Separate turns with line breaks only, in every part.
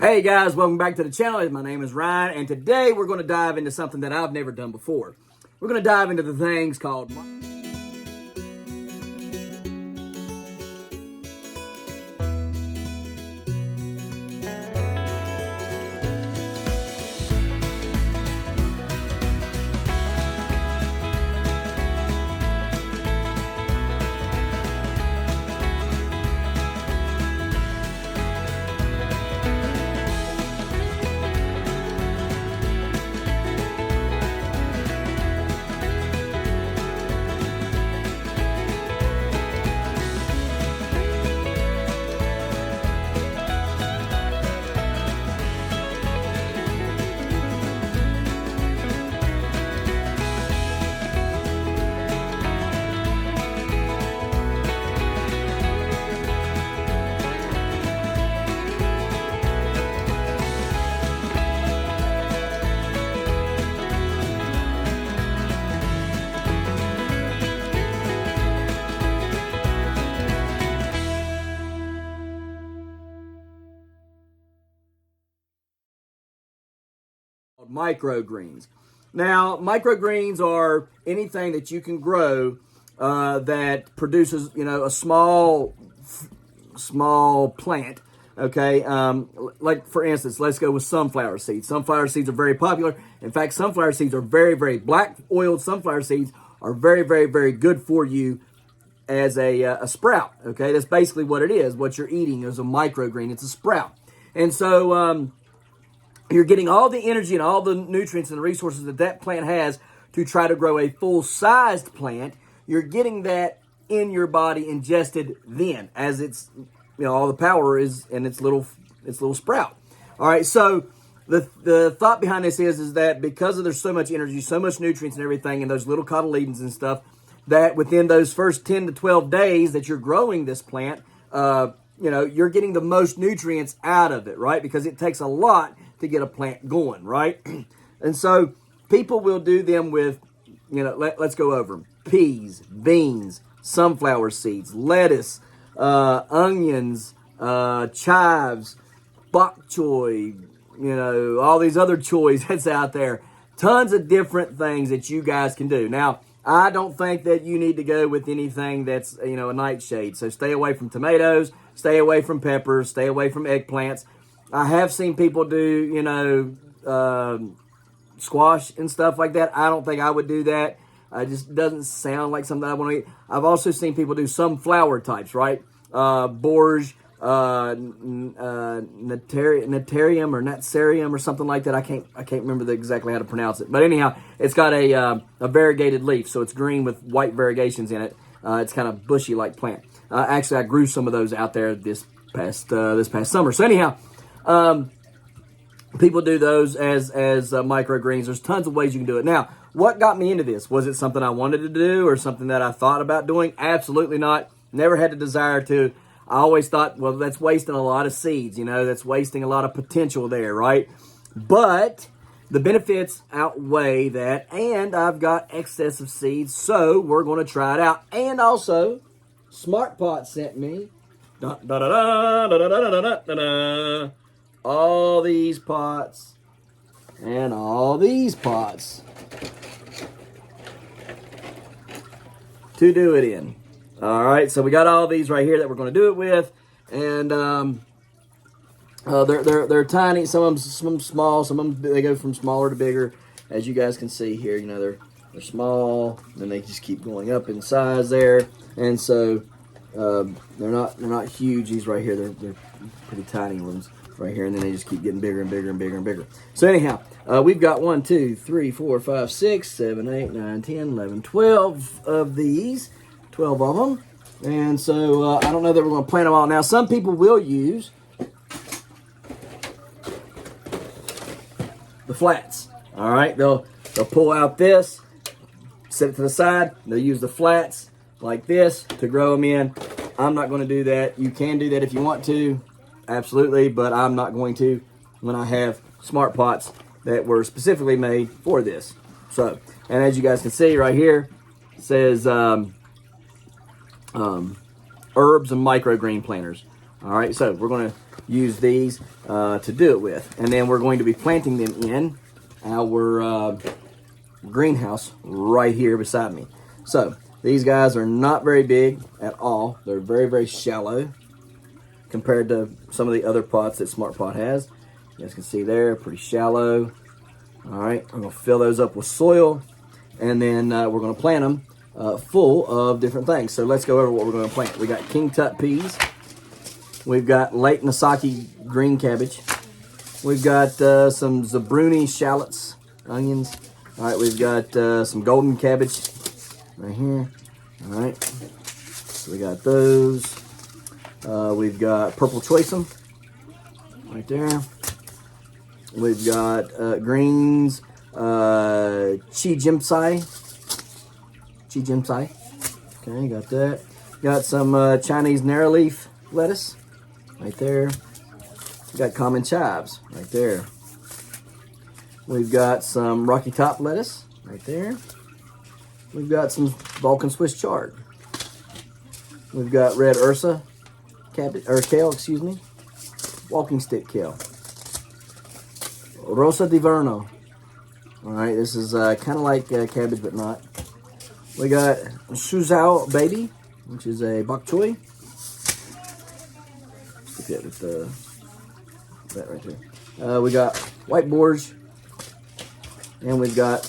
Hey guys, welcome back to the channel. My name is Ryan, and today we're going to dive into something that I've never done before. We're going to dive into the things called microgreens. Now, microgreens are anything that you can grow that produces, a small plant. Okay, like for instance, let's go with sunflower seeds. Sunflower seeds are very popular. In fact, sunflower seeds are very black oiled sunflower seeds are very good for you as a sprout. Okay, that's basically what it is. What you're eating is a microgreen. It's a sprout, and so you're getting all the energy and all the nutrients and the resources that plant has to try to grow a full-sized plant. You're getting that in your body ingested then, as it's, all the power is in its little sprout. All right, so the thought behind this is that because there's so much energy, so much nutrients and everything in those little cotyledons and stuff, that within those first 10 to 12 days that you're growing this plant, you're getting the most nutrients out of it, right? Because it takes a lot to get a plant going, right? And so people will do them with, let's go over them. Peas, beans, sunflower seeds, lettuce, onions, chives, bok choy, all these other choys that's out there. Tons of different things that you guys can do. Now, I don't think that you need to go with anything that's, a nightshade. So stay away from tomatoes, stay away from peppers, stay away from eggplants. I have seen people do, squash and stuff like that. I don't think I would do that. It just doesn't sound like something I want to eat. I've also seen people do some flower types, right? Borge, Natarium or Natsarium or something like that. I can't remember exactly how to pronounce it. But anyhow, it's got a variegated leaf, so it's green with white variegations in it. It's kind of bushy like plant. Actually, I grew some of those out there this past summer. So anyhow. People do those as microgreens. There's tons of ways you can do it. Now, what got me into this? Was it something I wanted to do or something that I thought about doing? Absolutely not. Never had the desire to. I always thought, well, that's wasting a lot of seeds. That's wasting a lot of potential there, right? But the benefits outweigh that, and I've got excess of seeds, so we're going to try it out. And also, SmartPot sent me all these pots and all these pots to do it in. All right, so we got all these right here that we're going to do it with, and they're tiny. Some of them small. Some of them they go from smaller to bigger, as you guys can see here. They're small, then they just keep going up in size there, and so they're not huge. These right here, they're pretty tiny ones right here, and then they just keep getting bigger and bigger and bigger and bigger. So anyhow, we've got 1, 2, 3, 4, 5, 6, 7, 8, 9, 10, 11, 12 of these. 12 of them. And so I don't know that we're going to plant them all. Now, some people will use the flats. All right, they'll pull out this, set it to the side. They'll use the flats like this to grow them in. I'm not going to do that. You can do that if you want to, absolutely, but I'm not going to when I have smart pots that were specifically made for this. So, and as you guys can see right here, it says herbs and microgreen planters. All right, so we're going to use these to do it with. And then we're going to be planting them in our greenhouse right here beside me. So these guys are not very big at all. They're very, very shallow compared to some of the other pots that Smart Pot has. You guys can see there, pretty shallow. All right, I'm gonna fill those up with soil, and then we're gonna plant them full of different things. So let's go over what we're gonna plant. We got King Tut peas. We've got late Nasaki green cabbage. We've got some Zabruni shallots, onions. All right, we've got some golden cabbage right here. All right, so we got those. We've got purple choisem right there. We've got greens, chi jimsai. Okay, got that. Got some Chinese narrow leaf lettuce right there. We got common chives right there. We've got some Rocky Top lettuce right there. We've got some Balkan Swiss chard. We've got red Ursa cabbage, or kale, excuse me. Walking stick kale. Rosa di Verno. All right, this is kind of like cabbage, but not. We got Suzhou baby, which is a bok choy. Stick that with that right there. We got white Borge, and we've got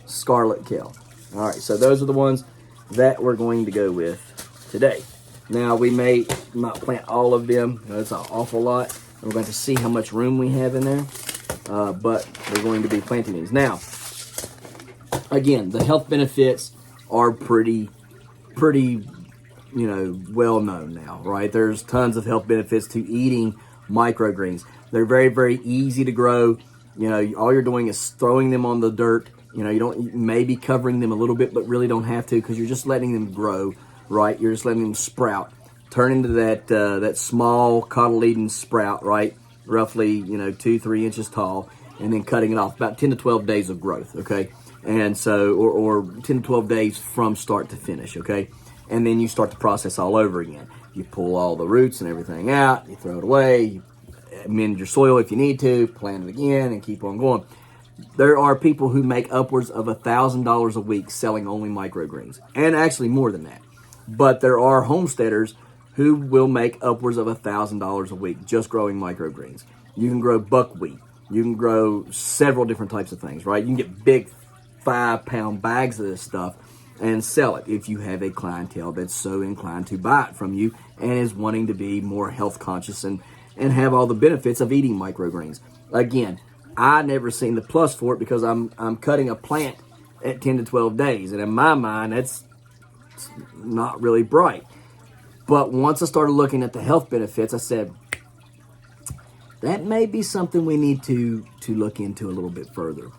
scarlet kale. All right, so those are the ones that we're going to go with today. Now, we may not plant all of them. That's an awful lot. We're going to see how much room we have in there. But we're going to be planting these. Now, again, the health benefits are pretty, well known now, right? There's tons of health benefits to eating microgreens. They're very, very easy to grow. All you're doing is throwing them on the dirt. You may be covering them a little bit, but really don't have to, because you're just letting them grow, right? You're just letting them sprout, turn into that small cotyledon sprout, right? Roughly, 2-3 inches tall, and then cutting it off. About 10 to 12 days of growth, okay? And so, or 10 to 12 days from start to finish, okay? And then you start the process all over again. You pull all the roots and everything out, you throw it away, you amend your soil if you need to, plant it again, and keep on going. There are people who make upwards of $1,000 a week selling only microgreens, and actually more than that. But there are homesteaders who will make upwards of $1,000 a week just growing microgreens. You can grow buckwheat. You can grow several different types of things, right? You can get big 5-pound bags of this stuff and sell it if you have a clientele that's so inclined to buy it from you and is wanting to be more health conscious and have all the benefits of eating microgreens. Again, I never seen the plus for it because I'm cutting a plant at 10 to 12 days, and in my mind, that's not really bright. But once I started looking at the health benefits, I said, that may be something we need to look into a little bit further.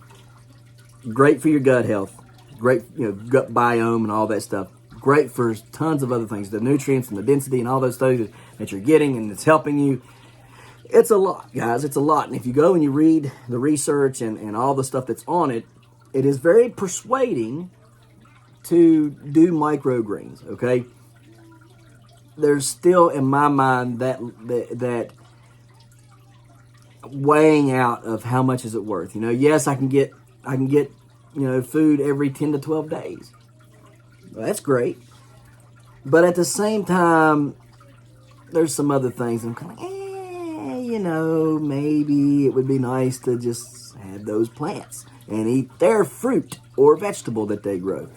Great for your gut health, great, gut biome and all that stuff. Great for tons of other things, the nutrients and the density and all those things that you're getting, and it's helping you. It's a lot, guys. It's a lot. And if you go and you read the research and all the stuff that's on it, it is very persuading to do microgreens, okay? There's still, in my mind, that weighing out of how much is it worth. Yes, I can get food every 10 to 12 days. Well, that's great. But at the same time, there's some other things I'm kind of maybe it would be nice to just have those plants and eat their fruit or vegetable that they grow.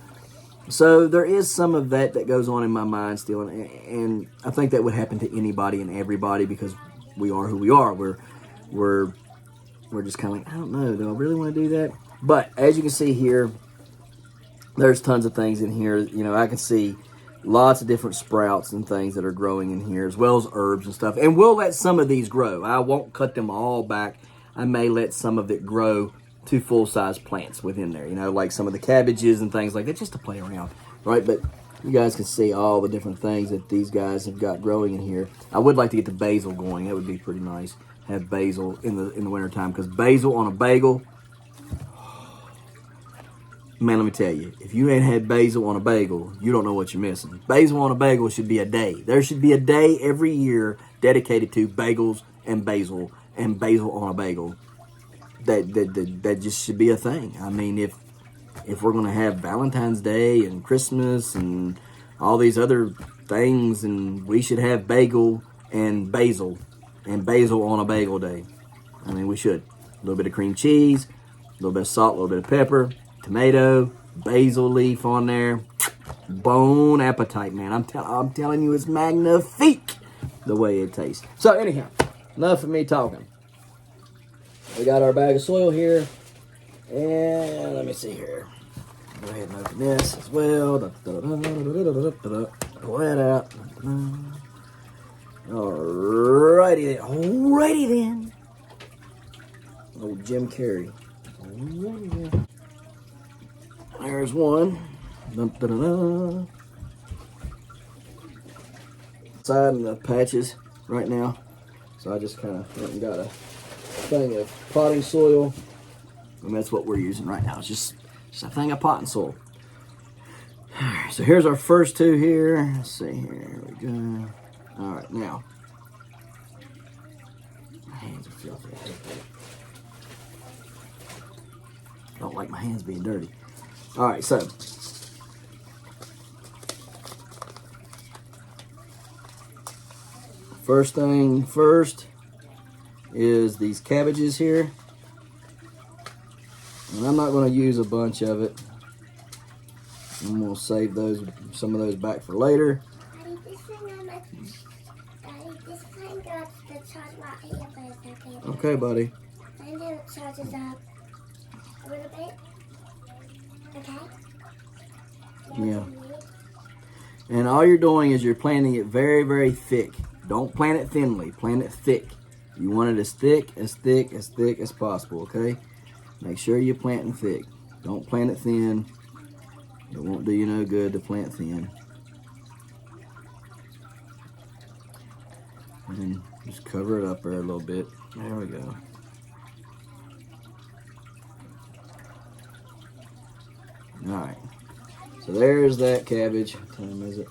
So there is some of that goes on in my mind still, and I think that would happen to anybody and everybody because we are who we are. We're just kind of like, I don't know, do I really want to do that? But as you can see here, there's tons of things in here. I can see lots of different sprouts and things that are growing in here, as well as herbs and stuff. And we'll let some of these grow. I won't cut them all back. I may let some of it grow to full-size plants within there, like some of the cabbages and things like that, just to play around, right? But you guys can see all the different things that these guys have got growing in here. I would like to get the basil going. That would be pretty nice, have basil in the wintertime, because basil on a bagel, Man, let me tell you, if you ain't had basil on a bagel, you don't know what you're missing. Basil on a bagel should be a day. There should be a day every year dedicated to bagels and basil on a bagel. That just should be a thing. I mean, if we're going to have Valentine's Day and Christmas and all these other things, and we should have bagel and basil on a bagel day. I mean, we should. A little bit of cream cheese, a little bit of salt, a little bit of pepper, tomato, basil leaf on there. Bon appetite, man. I'm telling you, it's magnifique the way it tastes. So anyhow, enough of me talking. We got our bag of soil here, and let me see here. Go ahead and open this as well. Pull that out. Alrighty then. Old Jim Carrey. Alrighty then. There's one. Side and the patches right now. So I just kind of went and got a thing of potting soil. And that's what we're using right now. It's just a thing of potting soil. Alright, so here's our first two here. Let's see here. Here we go. Alright, now. My hands are filthy. I don't like my hands being dirty. Alright, so. First thing first is these cabbages here. And I'm not going to use a bunch of it. I'm going to save some of those back for later.
Daddy, this thing got the charge right here for a second.
Okay, buddy.
And then it charges up a little bit. Okay?
Yeah. And all you're doing is you're planting it very, very thick. Don't plant it thinly. Plant it thick. You want it as thick as possible, okay? Make sure you're planting thick. Don't plant it thin. It won't do you no good to plant thin. And then just cover it up there a little bit. There we go. Alright. So there's that cabbage. What time is it?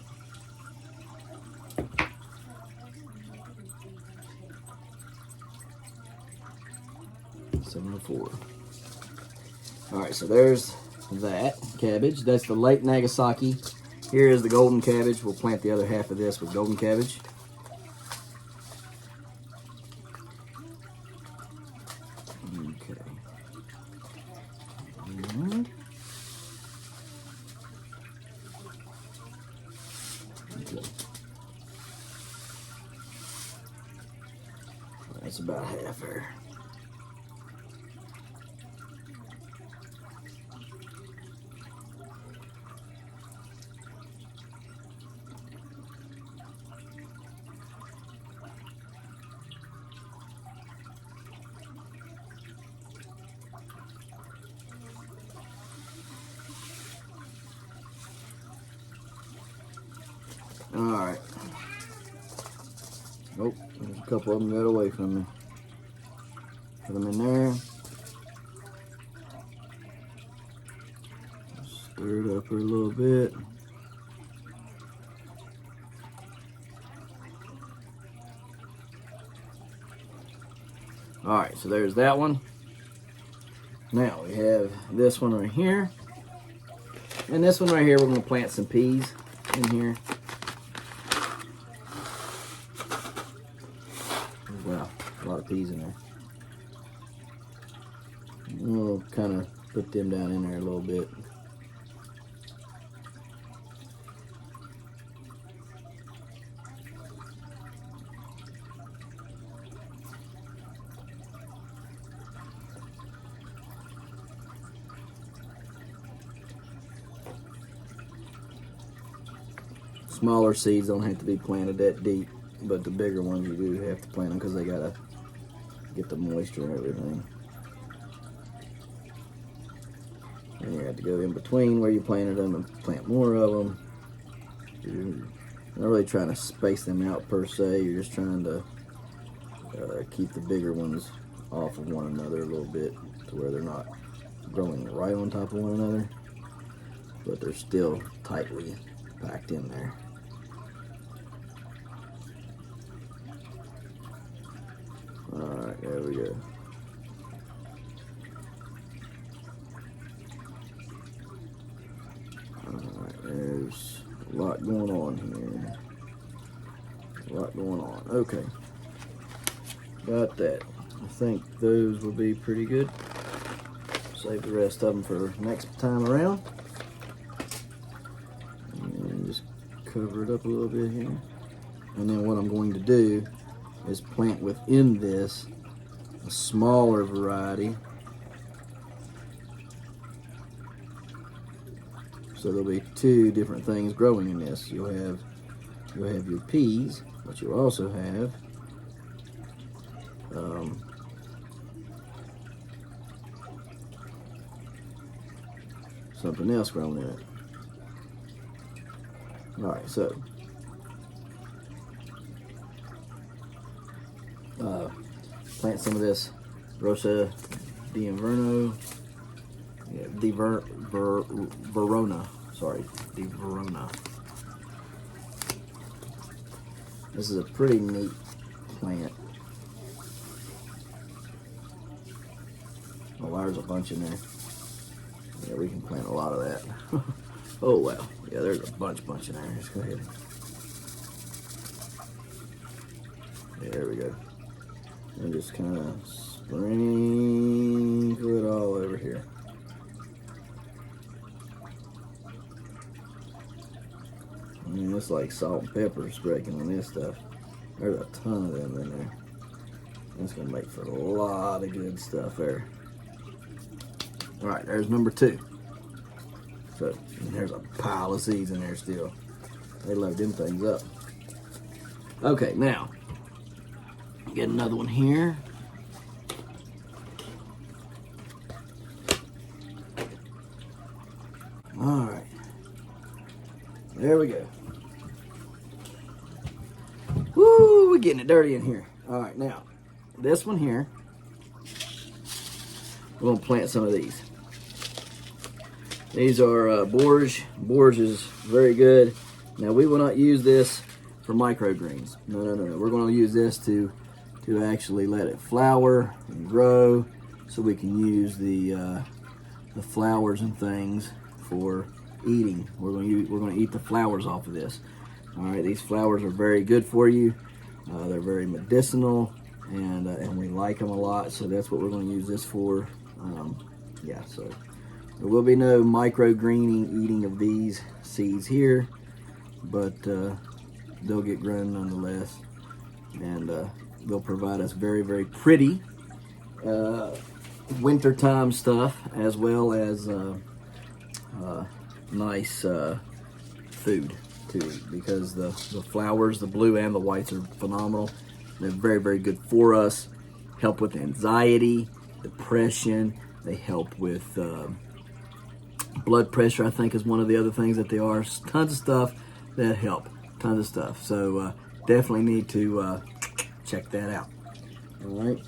$7:04. Alright, so there's that cabbage. That's the late Nagasaki. Here is the golden cabbage. We'll plant the other half of this with golden cabbage. Okay. Okay. That's about half there. Alright. Nope, there's a couple of them got away from me. Put them in there. Stir it up a little bit. Alright, so there's that one. Now we have this one right here. And this one right here, we're going to plant some peas in here. Wow, a lot of peas in there. We'll kind of put them down in there a little bit. Smaller seeds don't have to be planted that deep, but the bigger ones you do have to plant them because they gotta get the moisture and everything. And you have to go in between where you planted them and plant more of them. You're not really trying to space them out per se. You're just trying to keep the bigger ones off of one another a little bit to where they're not growing right on top of one another. but they're still tightly packed in there. Alright, there we go. Alright, there's a lot going on here. A lot going on. Okay. Got that. I think those will be pretty good. Save the rest of them for next time around. And just cover it up a little bit here. And then what I'm going to do is plant within this a smaller variety. So there'll be two different things growing in this. You'll have your peas, but you'll also have something else growing in it. Alright, so plant some of this Rosa di Inverno, Verona. Sorry, di Verona. This is a pretty neat plant. Oh, there's a bunch in there. Yeah, we can plant a lot of that. Oh well, yeah, there's a bunch in there. Let's go ahead. There we go. And just kind of sprinkle it all over here. I mean, it's like salt and pepper sprinkling on this stuff. There's a ton of them in there. That's gonna make for a lot of good stuff there. All right, there's number 2. So there's a pile of seeds in there still. They load them things up. Okay, now get another one here. All right, there we go. Woo, we're getting it dirty in here. All right, now this one here, we're gonna plant some of these. These are Borge. Borge is very good. Now we will not use this for microgreens. No. We're going to use this to actually let it flower and grow, so we can use the flowers and things for eating. We're going to eat the flowers off of this. All right, these flowers are very good for you. They're very medicinal, and we like them a lot. So that's what we're going to use this for. Yeah, so there will be no microgreening eating of these seeds here, but they'll get grown nonetheless, and they'll provide us very, very pretty wintertime stuff, as well as nice food to eat, because the flowers, the blue and the whites, are phenomenal. They're very, very good for us. Help with anxiety, depression. They help with blood pressure, I think, is one of the other things that they are. Tons of stuff that help. Tons of stuff. So definitely need to check that out. All right.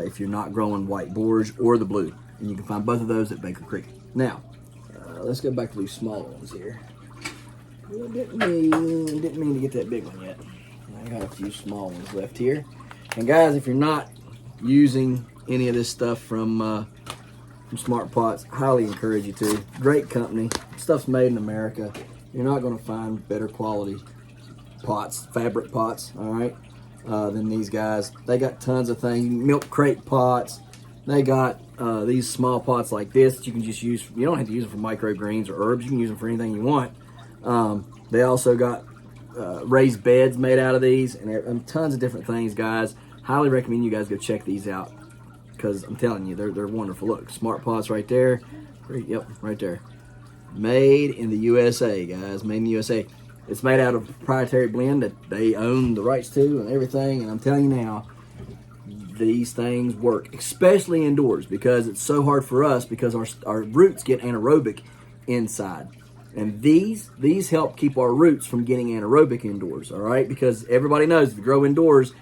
If you're not growing white borge or the blue, and you can find both of those at Baker Creek. Now, let's go back to these small ones here. I didn't mean to get that big one yet. I got a few small ones left here. And guys, if you're not using any of this stuff from Smart Pots, highly encourage you to. Great company. Stuff's made in America. You're not going to find better quality pots, fabric pots, all right, than these guys. They got tons of things. Milk crate pots. They got these small pots like this that you can just use. You don't have to use them for microgreens or herbs. You can use them for anything you want. They also got raised beds made out of these, and tons of different things, guys. Highly recommend you guys go check these out, because I'm telling you, they're wonderful. Look, Smart Pots right there. Yep, right there. Made in the USA, guys. Made in the USA. It's made out of a proprietary blend that they own the rights to and everything. And I'm telling you now, these things work, especially indoors, because it's so hard for us, because our roots get anaerobic inside. And these help keep our roots from getting anaerobic indoors, all right? Because everybody knows if you grow indoors,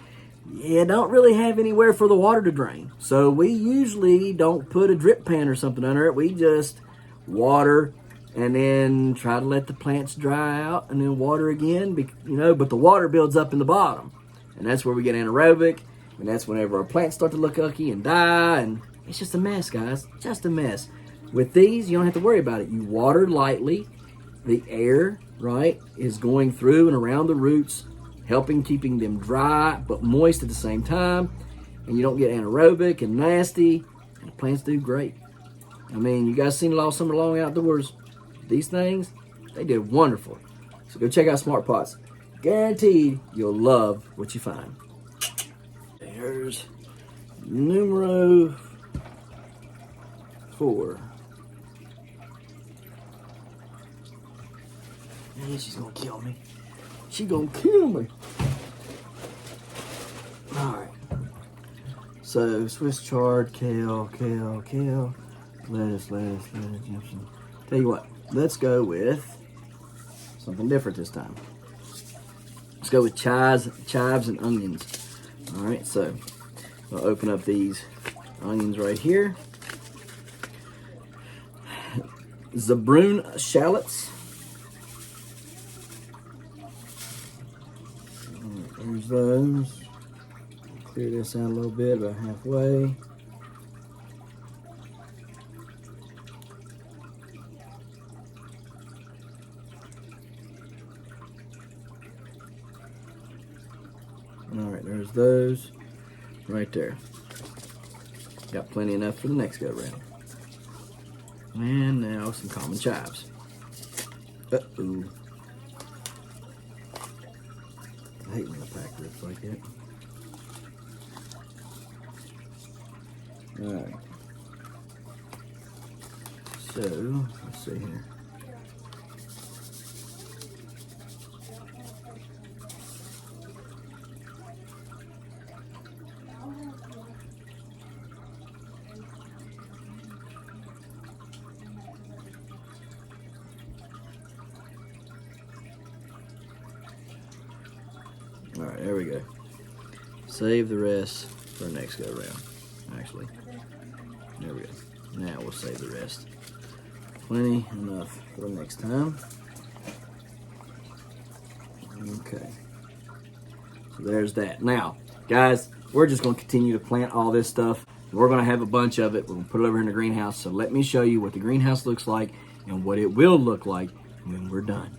you don't really have anywhere for the water to drain. So we usually don't put a drip pan or something under it. We just water and then try to let the plants dry out and then water again, but the water builds up in the bottom. And that's where we get anaerobic, and that's whenever our plants start to look ucky and die, and it's just a mess, guys, just a mess. With these, you don't have to worry about it. You water lightly. The air, right, is going through and around the roots, keeping them dry but moist at the same time, and you don't get anaerobic and nasty, and the plants do great. I mean, you guys seen All Summer Long outdoors. These things, they did wonderful. So go check out Smart Pots. Guaranteed you'll love what you find. There's numero 4. Man, she's gonna kill me. She gonna kill me. All right. So Swiss chard, kale, lettuce, Jimson. Tell you what, let's go with something different this time. Let's go with chives and onions. All right, so I'll open up these onions right here. Zabroon shallots. There's those. Clear this out a little bit, about halfway. All right, there's those right there. Got plenty enough for the next go round. And now some common chives. Uh-oh. I hate when the pack rips like that. Alright. So, let's see here. All right, there we go. Save the rest for the next go round. Actually, there we go. Now we'll save the rest. Plenty enough for the next time. Okay. So there's that. Now, guys, we're just going to continue to plant all this stuff. We're going to have a bunch of it. We're going to put it over in the greenhouse. So let me show you what the greenhouse looks like and what it will look like when we're done.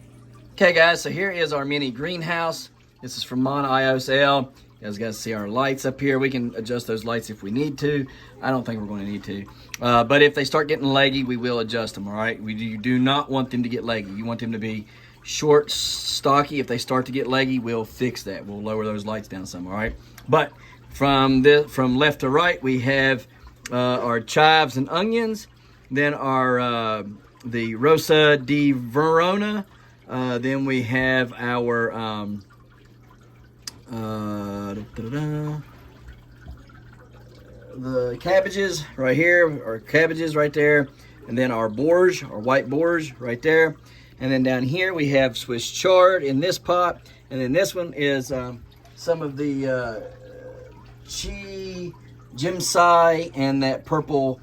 Okay, guys, so here is our mini greenhouse. This is from IOSL. You guys see our lights up here. We can adjust those lights if we need to. I don't think we're going to need to. But if they start getting leggy, we will adjust them, all right? You do not want them to get leggy. You want them to be short, stocky. If they start to get leggy, we'll fix that. We'll lower those lights down some, all right? But from left to right, we have our chives and onions. Then our the Rosa di Verona. Then we have our the cabbages right here, or cabbages right there, and then our Borge, or white Borge right there, and then down here we have Swiss chard in this pot, and then this one is some of the Jimsai and that purple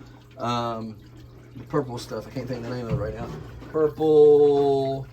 purple stuff. I can't think of the name of it right now. Purple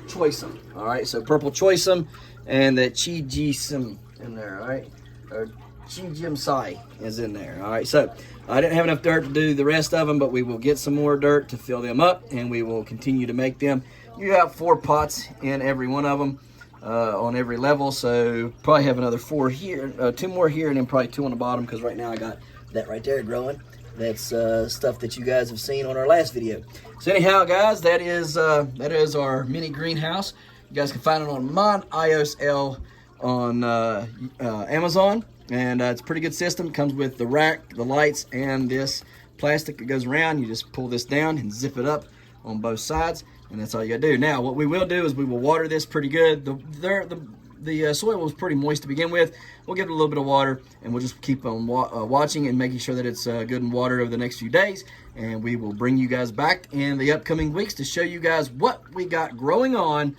choisum. All right, so purple choisum and that Jisum in there. All right, or Jimsai is in there. All right, so I didn't have enough dirt to do the rest of them, but we will get some more dirt to fill them up, and we will continue to make them. You have 4 pots in every one of them on every level, so probably have another 4 here, 2 more here, and then probably 2 on the bottom, because right now I got that right there growing. That's stuff that you guys have seen on our last video. So anyhow, guys, that is our mini greenhouse. You guys can find it on IOSL on Amazon, and it's a pretty good system. It comes with the rack, the lights, and this plastic that goes around. You just pull this down and zip it up on both sides, and that's all you gotta do. Now, what we will do is we will water this pretty good. The soil was pretty moist to begin with. We'll give it a little bit of water, and we'll just keep on watching and making sure that it's good and watered over the next few days. And we will bring you guys back in the upcoming weeks to show you guys what we got growing on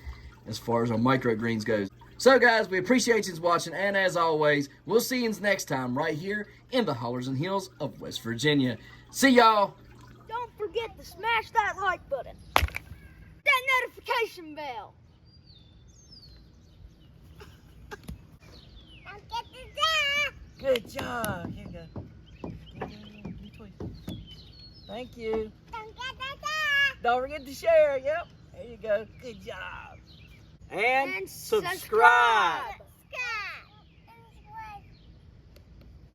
as far as our microgreens goes. So guys, we appreciate you watching, and as always, we'll see you next time right here in the hollers and hills of West Virginia. See y'all.
Don't
forget to smash that like button. That notification bell.
Don't get the
Good job. Here you go. You twist. Thank you.
Don't get the
Don't forget to share. Yep. There you go. Good job.
And
And
subscribe.
subscribe.